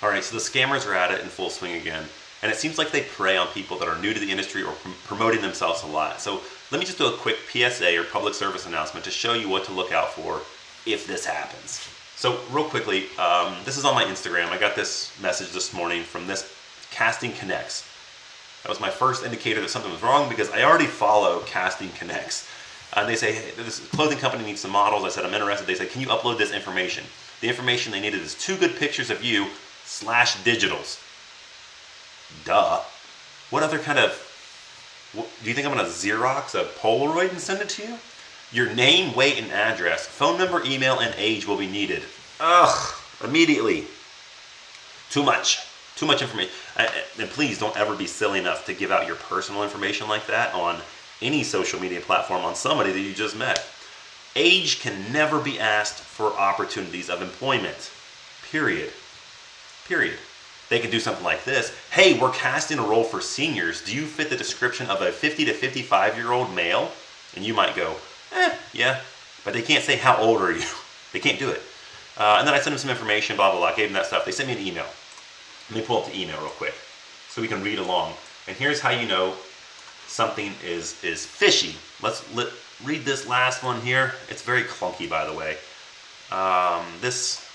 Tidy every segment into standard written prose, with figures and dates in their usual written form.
All right, so the scammers are at it in full swing again. And it seems like they prey on people that are new to the industry or promoting themselves a lot. So let me just do a quick PSA or public service announcement to show you what to look out for if this happens. So real quickly, this is on my Instagram. I got this message this morning from this Casting Connects. That was my first indicator that something was wrong because I already follow Casting Connects. And they say, hey, this clothing company needs some models. I said, I'm interested. They said, can you upload this information? The information they needed is 2 good pictures of you / digitals. Duh. What other kind of, do you think I'm going to Xerox a Polaroid and send it to you? Your name, weight, and address, phone number, email, and age will be needed. Ugh, immediately. Too much information. And please don't ever be silly enough to give out your personal information like that on any social media platform on somebody that you just met. Age can never be asked for opportunities of employment. Period. They can do something like this. Hey, we're casting a role for seniors. Do you fit the description of a 50 to 55-year-old male? And you might go, yeah. But they can't say, how old are you? They can't do it. And then I sent them some information, blah, blah, blah. Gave them that stuff. They sent me an email. Let me pull up the email real quick so we can read along. And here's how you know something is fishy. Let's read this last one here. It's very clunky, by the way. This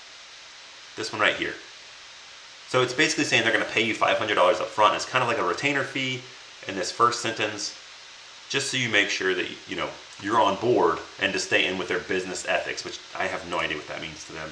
one right here. So it's basically saying they're going to pay you $500 up front. It's kind of like a retainer fee in this first sentence, just so you make sure that you're on board and to stay in with their business ethics, which I have no idea what that means to them.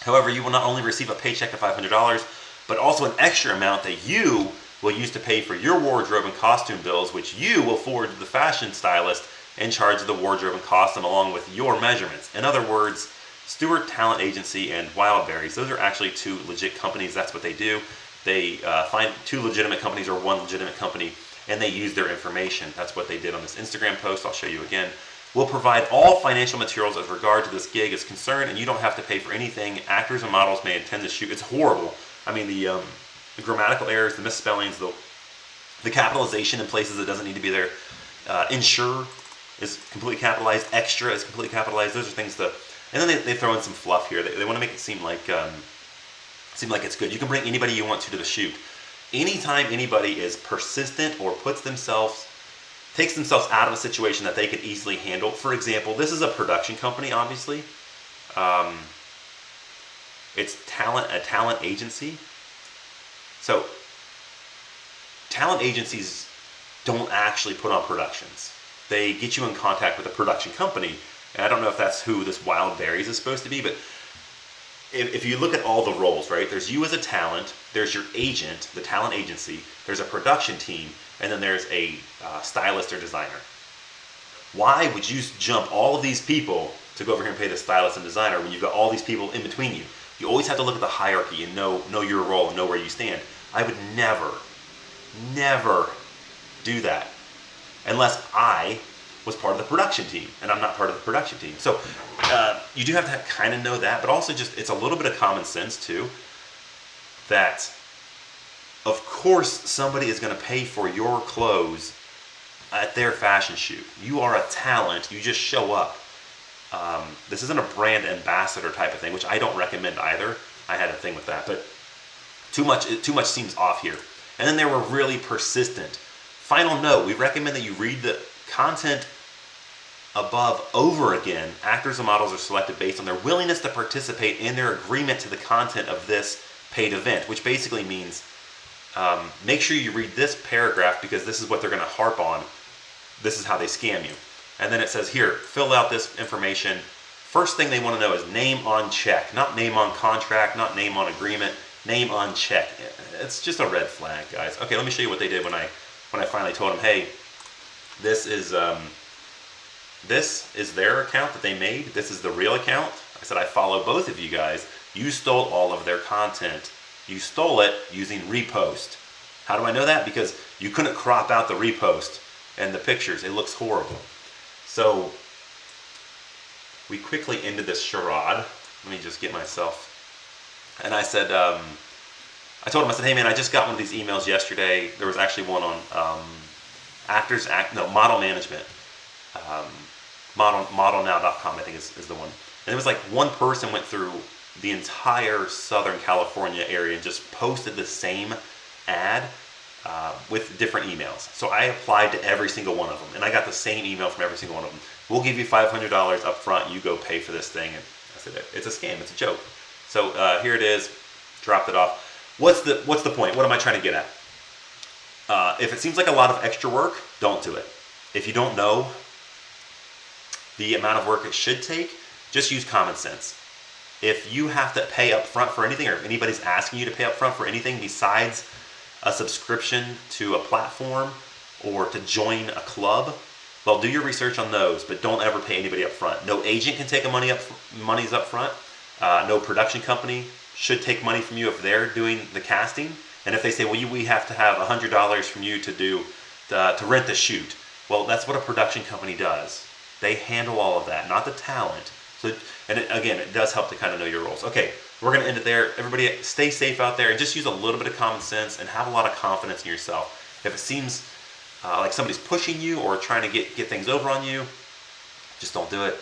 However, you will not only receive a paycheck of $500, but also an extra amount that you will use to pay for your wardrobe and costume bills, which you will forward to the fashion stylist in charge of the wardrobe and costume along with your measurements. In other words, Stewart Talent Agency and Wildberries, those are actually 2 legit companies. That's what they do. They find 2 legitimate companies or 1 legitimate company, and they use their information. That's what they did on this Instagram post. I'll show you again. We'll provide all financial materials as regard to this gig is concerned, and you don't have to pay for anything. Actors and models may intend to shoot. It's horrible. I mean, the grammatical errors, the misspellings, the capitalization in places that doesn't need to be there. Insure is completely capitalized. Extra is completely capitalized. Those are things that... And then they throw in some fluff here. They want to make it seem like it's good. You can bring anybody you want to the shoot. Anytime anybody is persistent or takes themselves out of a situation that they could easily handle. For example, this is a production company, obviously. It's a talent agency. So talent agencies don't actually put on productions. They get you in contact with a production company. And I don't know if that's who this Wildberries is supposed to be, but if you look at all the roles, right? There's you as a talent, there's your agent, the talent agency, there's a production team, and then there's a stylist or designer. Why would you jump all of these people to go over here and pay the stylist and designer when you've got all these people in between you? You always have to look at the hierarchy and know your role and know where you stand. I would never do that unless I was part of the production team, and I'm not part of the production team. So you do have to kind of know that, but also just it's a little bit of common sense too, that of course somebody is going to pay for your clothes at their fashion shoot. You are a talent, you just show up. This isn't a brand ambassador type of thing, which I don't recommend either. I had a thing with that, but too much seems off here. And then they were really persistent. Final note, we recommend that you read the content above over again. Actors and models are selected based on their willingness to participate in their agreement to the content of this paid event, which basically means make sure you read this paragraph because this is what they're going to harp on. This is how they scam you. And then it says here, fill out this information. First thing they want to know is name on check, not name on contract, not name on agreement, name on check. It's just a red flag, guys. Okay, let me show you what they did when I finally told them, hey, this is their account that they made. This is the real account. I said, I follow both of you guys. You stole all of their content. You stole it using repost. How do I know that? Because you couldn't crop out the repost and the pictures. It looks horrible. So we quickly ended this charade. Let me just get myself. And I said, I told him, I said, hey man, I just got one of these emails yesterday. There was actually one on model management. Modelnow.com, I think is the one. And it was like one person went through the entire Southern California area and just posted the same ad with different emails. So I applied to every single one of them, and I got the same email from every single one of them. We'll give you $500 up front. You go pay for this thing. And I said, it's a scam. It's a joke. So here it is. Dropped it off. What's the point? What am I trying to get at? If it seems like a lot of extra work, don't do it. If you don't know the amount of work it should take, just use common sense. If you have to pay up front for anything, or if anybody's asking you to pay up front for anything besides a subscription to a platform or to join a club, well, do your research on those, but don't ever pay anybody up front. No agent can take monies up front. No production company should take money from you if they're doing the casting. And if they say, well, we have to have $100 from you to rent the shoot, well, that's what a production company does. They handle all of that, not the talent. So, and again, it does help to kind of know your roles. Okay, we're going to end it there. Everybody stay safe out there and just use a little bit of common sense and have a lot of confidence in yourself. If it seems like somebody's pushing you or trying to get things over on you, just don't do it.